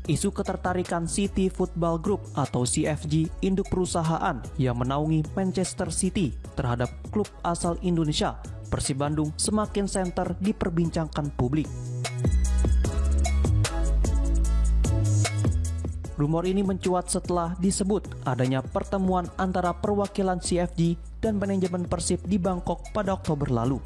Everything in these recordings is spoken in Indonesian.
Isu ketertarikan City Football Group atau CFG, induk perusahaan yang menaungi Manchester City terhadap klub asal Indonesia, Persib Bandung, semakin santer diperbincangkan publik. Rumor ini mencuat setelah disebut adanya pertemuan antara perwakilan CFG dan manajemen Persib di Bangkok pada Oktober lalu.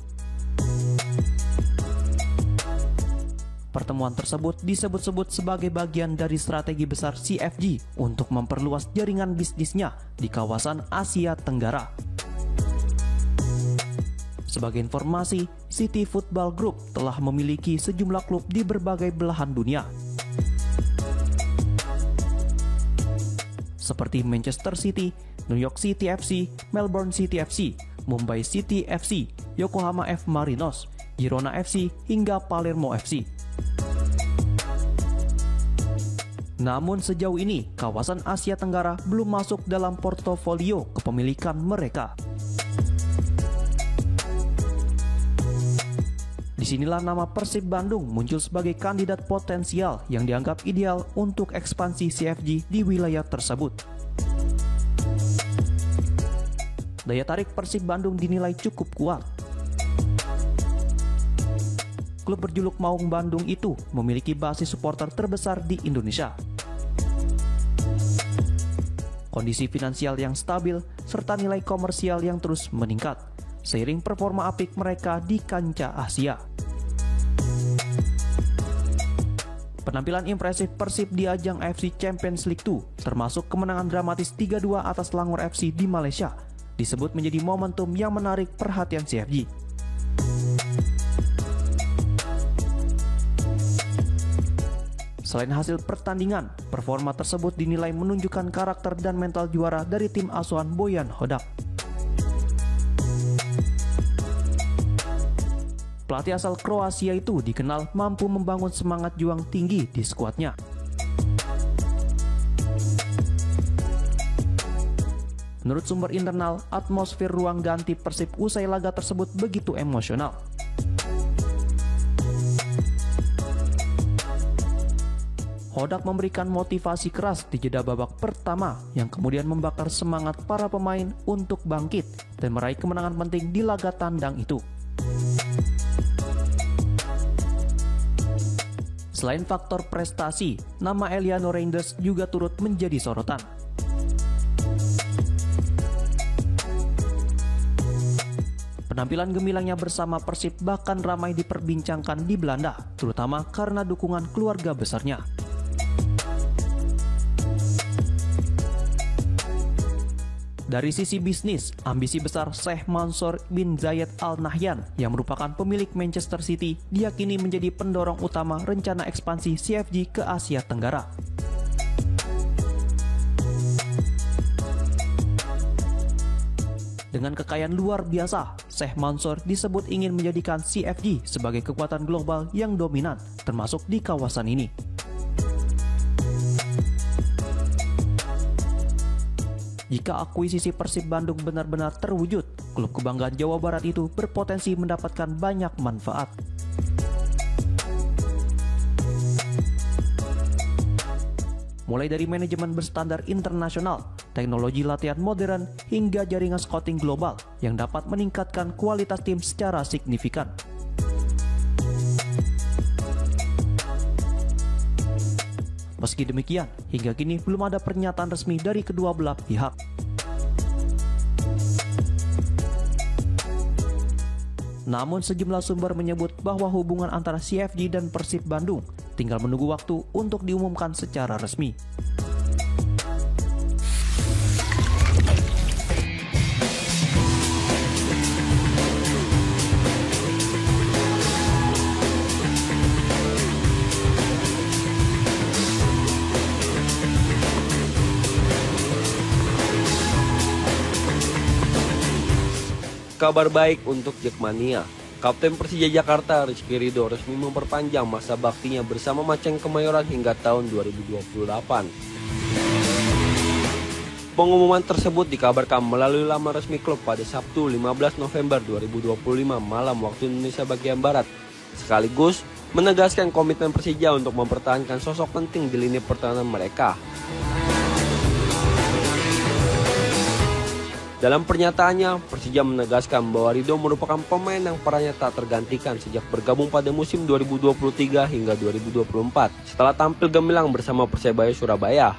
Pertemuan tersebut disebut-sebut sebagai bagian dari strategi besar CFG untuk memperluas jaringan bisnisnya di kawasan Asia Tenggara. Sebagai informasi, City Football Group telah memiliki sejumlah klub di berbagai belahan dunia, seperti Manchester City, New York City FC, Melbourne City FC, Mumbai City FC, Yokohama F. Marinos, Girona FC, hingga Palermo FC. Namun sejauh ini, kawasan Asia Tenggara belum masuk dalam portofolio kepemilikan mereka. Disinilah nama Persib Bandung muncul sebagai kandidat potensial yang dianggap ideal untuk ekspansi CFG di wilayah tersebut. Daya tarik Persib Bandung dinilai cukup kuat. Klub berjuluk Maung Bandung itu memiliki basis supporter terbesar di Indonesia. Kondisi finansial yang stabil serta nilai komersial yang terus meningkat seiring performa apik mereka di kancah Asia. Penampilan impresif Persib di ajang AFC Champions League 2, termasuk kemenangan dramatis 3-2 atas Langor FC di Malaysia, disebut menjadi momentum yang menarik perhatian CFG. Selain hasil pertandingan, performa tersebut dinilai menunjukkan karakter dan mental juara dari tim asuhan Bojan Hodak. Pelatih asal Kroasia itu dikenal mampu membangun semangat juang tinggi di skuadnya. Menurut sumber internal, atmosfer ruang ganti Persib usai laga tersebut begitu emosional. Hodak memberikan motivasi keras di jeda babak pertama yang kemudian membakar semangat para pemain untuk bangkit dan meraih kemenangan penting di laga tandang itu. Selain faktor prestasi, nama Eliano Reinders juga turut menjadi sorotan. Penampilan gemilangnya bersama Persib bahkan ramai diperbincangkan di Belanda, terutama karena dukungan keluarga besarnya. Dari sisi bisnis, ambisi besar Sheikh Mansour bin Zayed Al Nahyan yang merupakan pemilik Manchester City diyakini menjadi pendorong utama rencana ekspansi CFG ke Asia Tenggara. Dengan kekayaan luar biasa, Sheikh Mansour disebut ingin menjadikan CFG sebagai kekuatan global yang dominan, termasuk di kawasan ini. Jika akuisisi Persib Bandung benar-benar terwujud, klub kebanggaan Jawa Barat itu berpotensi mendapatkan banyak manfaat. Mulai dari manajemen berstandar internasional, teknologi latihan modern, hingga jaringan scouting global yang dapat meningkatkan kualitas tim secara signifikan. Meski demikian, hingga kini belum ada pernyataan resmi dari kedua belah pihak. Namun sejumlah sumber menyebut bahwa hubungan antara CFG dan Persib Bandung tinggal menunggu waktu untuk diumumkan secara resmi. Kabar baik untuk Jackmania. Kapten Persija Jakarta Rizky Ridho resmi memperpanjang masa baktinya bersama Macan Kemayoran hingga tahun 2028. Pengumuman tersebut dikabarkan melalui laman resmi klub pada Sabtu 15 November 2025 malam waktu Indonesia bagian Barat. Sekaligus menegaskan komitmen Persija untuk mempertahankan sosok penting di lini pertahanan mereka. Dalam pernyataannya, Persija menegaskan bahwa Ridho merupakan pemain yang perannya tak tergantikan sejak bergabung pada musim 2023 hingga 2024 setelah tampil gemilang bersama Persebaya Surabaya.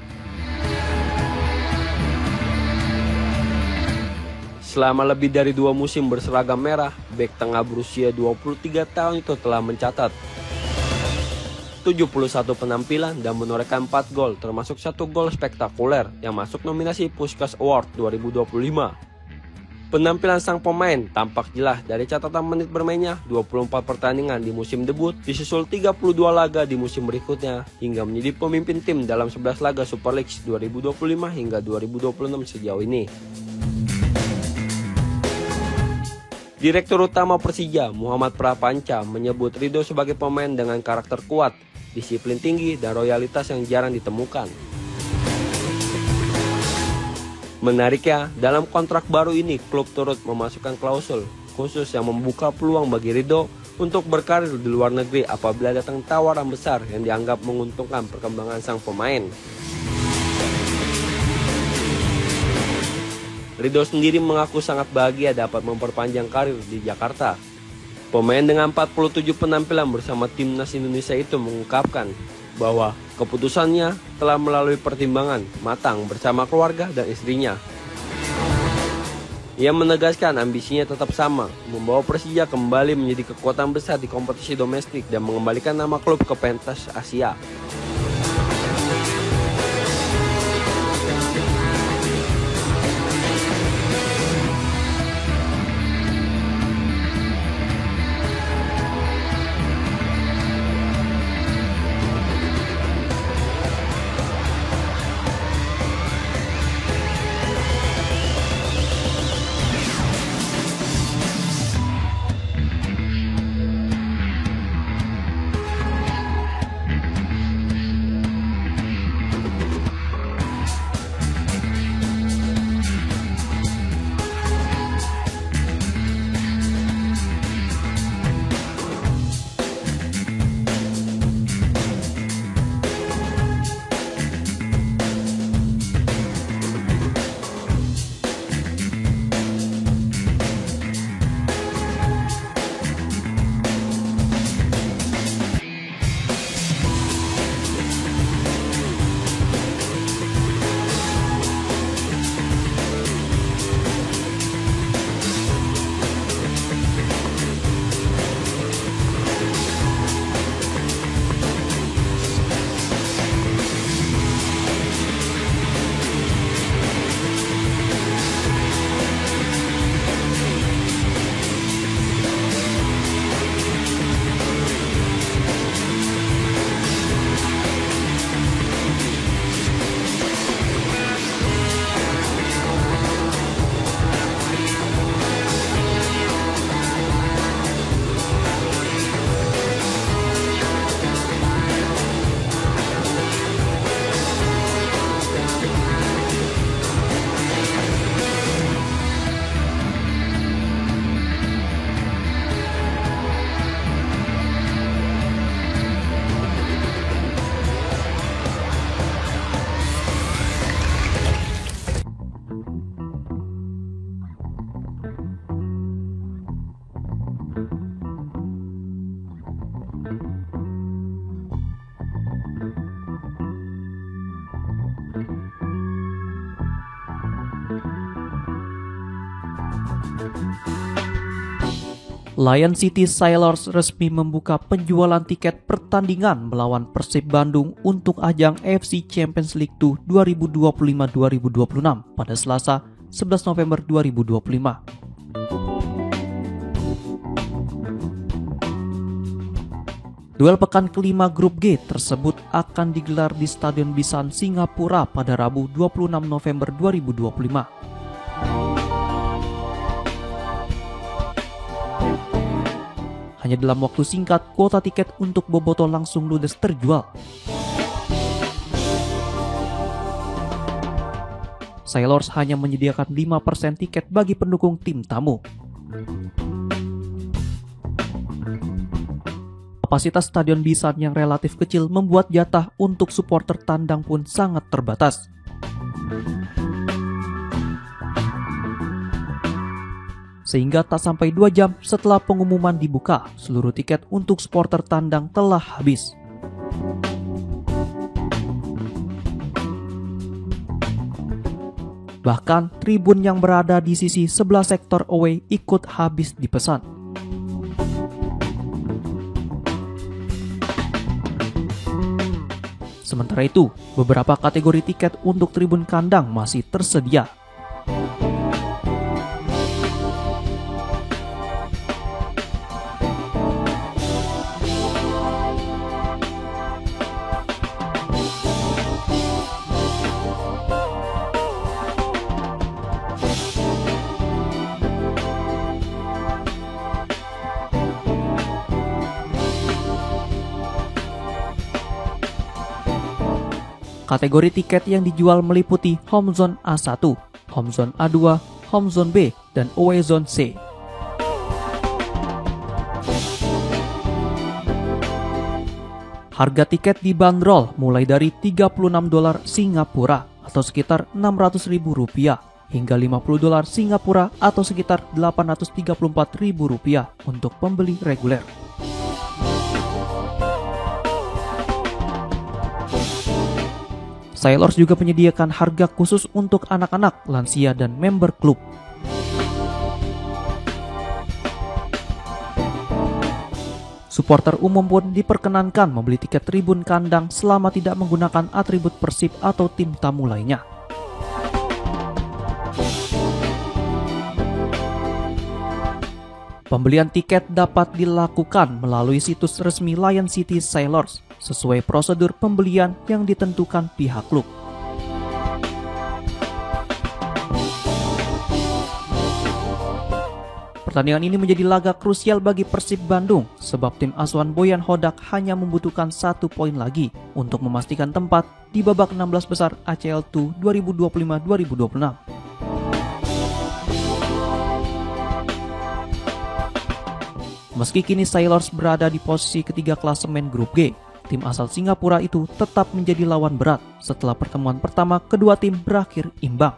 Selama lebih dari 2 musim berseragam merah, bek tengah berusia 23 tahun itu telah mencatat 71 penampilan dan menorehkan 4 gol, termasuk 1 gol spektakuler yang masuk nominasi Puskás Award 2025. Penampilan sang pemain tampak jelas dari catatan menit bermainnya 24 pertandingan di musim debut, disusul 32 laga di musim berikutnya, hingga menjadi pemimpin tim dalam 11 laga Super League 2025 hingga 2026 sejauh ini. Direktur Utama Persija, Muhammad Prapanca, menyebut Ridho sebagai pemain dengan karakter kuat, disiplin tinggi, dan loyalitas yang jarang ditemukan. Menariknya, dalam kontrak baru ini, klub turut memasukkan klausul khusus yang membuka peluang bagi Ridho untuk berkarir di luar negeri apabila datang tawaran besar yang dianggap menguntungkan perkembangan sang pemain. Ridho sendiri mengaku sangat bahagia dapat memperpanjang karir di Jakarta. Pemain dengan 47 penampilan bersama timnas Indonesia itu mengungkapkan bahwa keputusannya telah melalui pertimbangan matang bersama keluarga dan istrinya. Ia menegaskan ambisinya tetap sama, membawa Persija kembali menjadi kekuatan besar di kompetisi domestik dan mengembalikan nama klub ke pentas Asia. Lion City Sailors resmi membuka penjualan tiket pertandingan melawan Persib Bandung untuk ajang AFC Champions League 2 2025-2026 pada Selasa 11 November 2025. Duel pekan kelima grup G tersebut akan digelar di Stadion Bishan Singapura pada Rabu 26 November 2025. Hanya dalam waktu singkat, kuota tiket untuk Boboto langsung ludes terjual. Sailors hanya menyediakan 5% tiket bagi pendukung tim tamu. Kapasitas Stadion Bisan yang relatif kecil membuat jatah untuk supporter tandang pun sangat terbatas. Sehingga tak sampai 2 jam setelah pengumuman dibuka, seluruh tiket untuk supporter tandang telah habis. Bahkan tribun yang berada di sisi sebelah sektor away ikut habis dipesan. Sementara itu, beberapa kategori tiket untuk tribun kandang masih tersedia. Kategori tiket yang dijual meliputi Home Zone A1, Home Zone A2, Home Zone B, dan Away Zone C. Harga tiket dibanderol mulai dari $36 Singapura atau sekitar Rp600.000 hingga $50 Singapura atau sekitar Rp834.000 untuk pembeli reguler. Sailors juga menyediakan harga khusus untuk anak-anak, lansia, dan member klub. Supporter umum pun diperkenankan membeli tiket tribun kandang selama tidak menggunakan atribut Persib atau tim tamu lainnya. Pembelian tiket dapat dilakukan melalui situs resmi Lion City Sailors sesuai prosedur pembelian yang ditentukan pihak klub. Pertandingan ini menjadi laga krusial bagi Persib Bandung sebab tim asuhan Boyan Hodak hanya membutuhkan 1 poin lagi untuk memastikan tempat di babak 16 besar ACL 2 2025-2026. Meski kini Sailors berada di posisi ketiga klasemen grup G, tim asal Singapura itu tetap menjadi lawan berat setelah pertemuan pertama kedua tim berakhir imbang.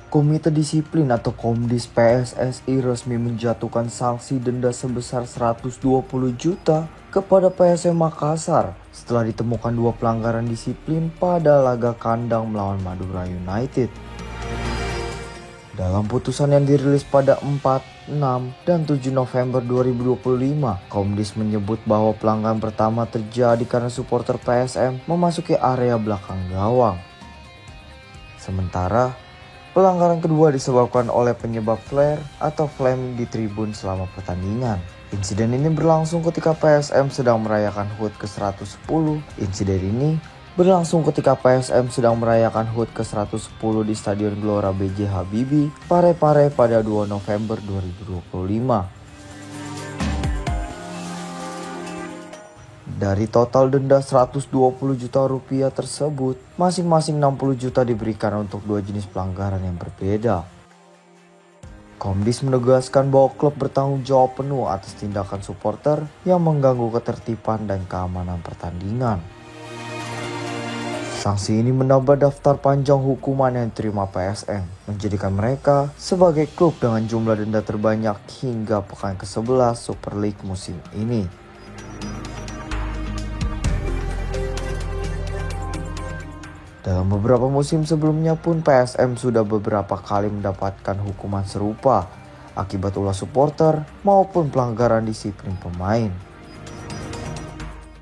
Komite Disiplin atau Komdis PSSI resmi menjatuhkan sanksi denda sebesar 120 juta kepada PSM Makassar setelah ditemukan 2 pelanggaran disiplin pada laga kandang melawan Madura United. Dalam putusan yang dirilis pada 4, 6, dan 7 November 2025, Komdis menyebut bahwa pelanggaran pertama terjadi karena supporter PSM memasuki area belakang gawang. Sementara pelanggaran kedua disebabkan oleh penyebab flare atau flame di tribun selama pertandingan. Insiden ini berlangsung ketika PSM sedang merayakan HUT ke-110. Insiden ini berlangsung ketika PSM sedang merayakan HUT ke-110 di Stadion Gelora B.J. Habibie, Parepare pada 2 November 2025. Dari total denda 120 juta rupiah tersebut, masing-masing 60 juta diberikan untuk 2 jenis pelanggaran yang berbeda. Komdis menegaskan bahwa klub bertanggung jawab penuh atas tindakan supporter yang mengganggu ketertiban dan keamanan pertandingan. Sanksi ini menambah daftar panjang hukuman yang diterima PSM, menjadikan mereka sebagai klub dengan jumlah denda terbanyak hingga pekan ke-11 Super League musim ini. Dalam beberapa musim sebelumnya pun PSM sudah beberapa kali mendapatkan hukuman serupa akibat ulah supporter maupun pelanggaran disiplin pemain.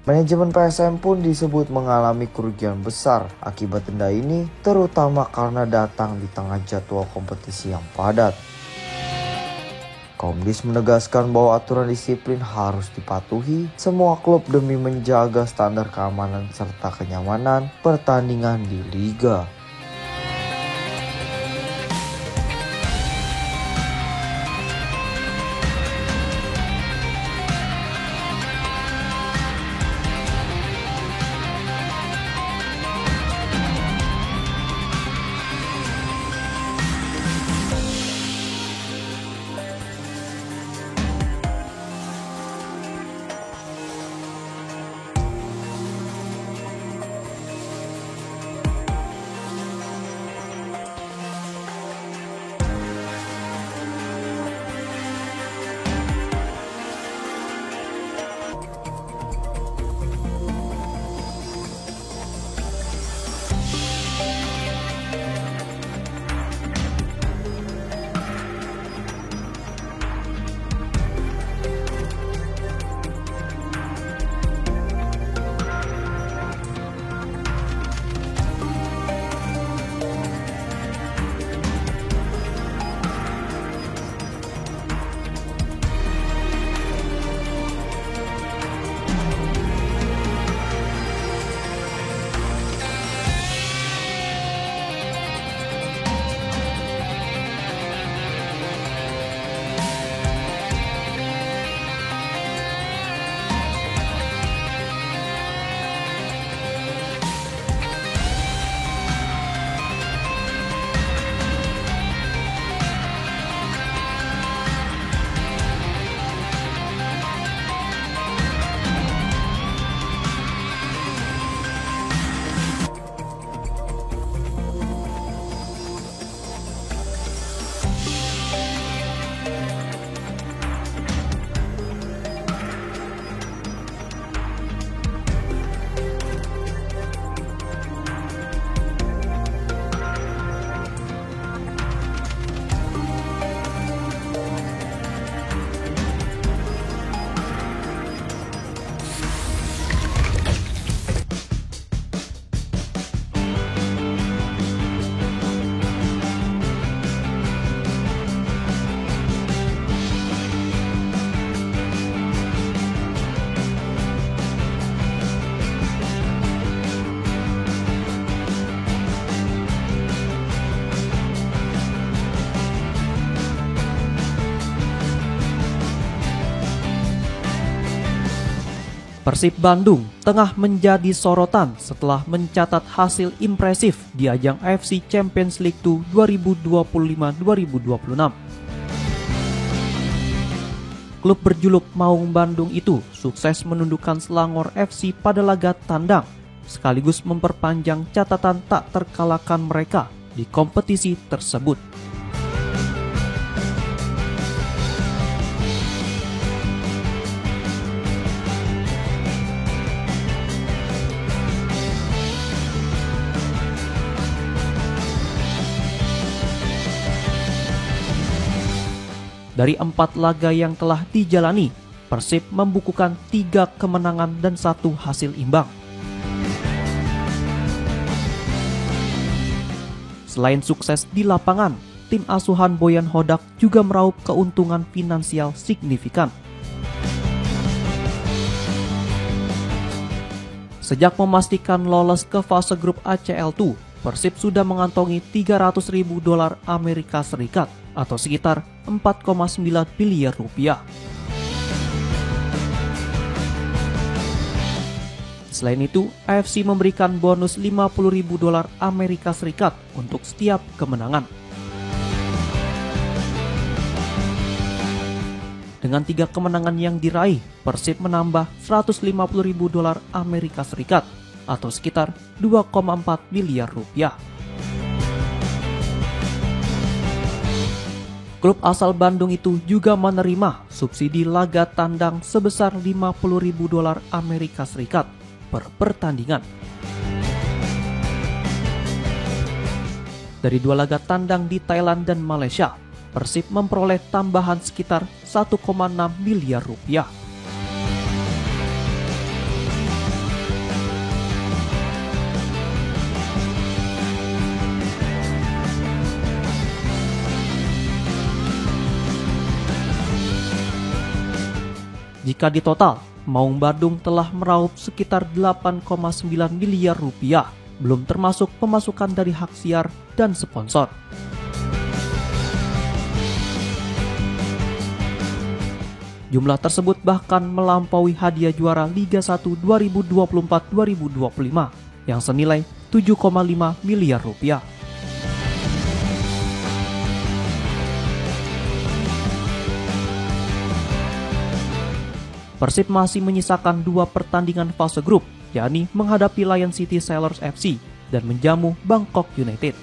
Manajemen PSM pun disebut mengalami kerugian besar akibat denda ini, terutama karena datang di tengah jadwal kompetisi yang padat. Komdis menegaskan bahwa aturan disiplin harus dipatuhi semua klub demi menjaga standar keamanan serta kenyamanan pertandingan di liga. Persib Bandung tengah menjadi sorotan setelah mencatat hasil impresif di ajang AFC Champions League 2 2025-2026. Klub berjuluk Maung Bandung itu sukses menundukkan Selangor FC pada laga tandang, sekaligus memperpanjang catatan tak terkalahkan mereka di kompetisi tersebut. Dari 4 laga yang telah dijalani, Persib membukukan 3 kemenangan dan 1 hasil imbang. Selain sukses di lapangan, tim asuhan Boyan Hodak juga meraup keuntungan finansial signifikan. Sejak memastikan lolos ke fase grup ACL2, Persib sudah mengantongi $300.000 Amerika Serikat atau sekitar 4,9 miliar rupiah. Selain itu, AFC memberikan bonus $50.000 Amerika Serikat untuk setiap kemenangan. Dengan 3 kemenangan yang diraih, Persib menambah $150.000 Amerika Serikat atau sekitar 2,4 miliar rupiah. Klub asal Bandung itu juga menerima subsidi laga tandang sebesar $50.000 Amerika Serikat per pertandingan. Dari 2 laga tandang di Thailand dan Malaysia, Persib memperoleh tambahan sekitar 1,6 miliar rupiah. Jika di total, Maung Bandung telah meraup sekitar 8,9 miliar rupiah, belum termasuk pemasukan dari hak siar dan sponsor. Jumlah tersebut bahkan melampaui hadiah juara Liga 1 2024-2025 yang senilai 7,5 miliar rupiah. Persib masih menyisakan 2 pertandingan fase grup, yakni menghadapi Lion City Sailors FC dan menjamu Bangkok United.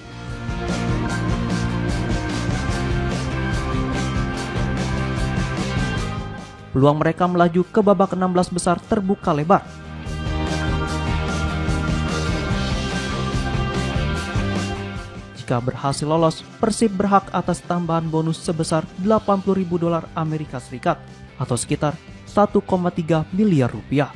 Peluang mereka melaju ke babak 16 besar terbuka lebar. Jika berhasil lolos, Persib berhak atas tambahan bonus sebesar $80.000 Amerika Serikat atau sekitar 1,3 miliar rupiah.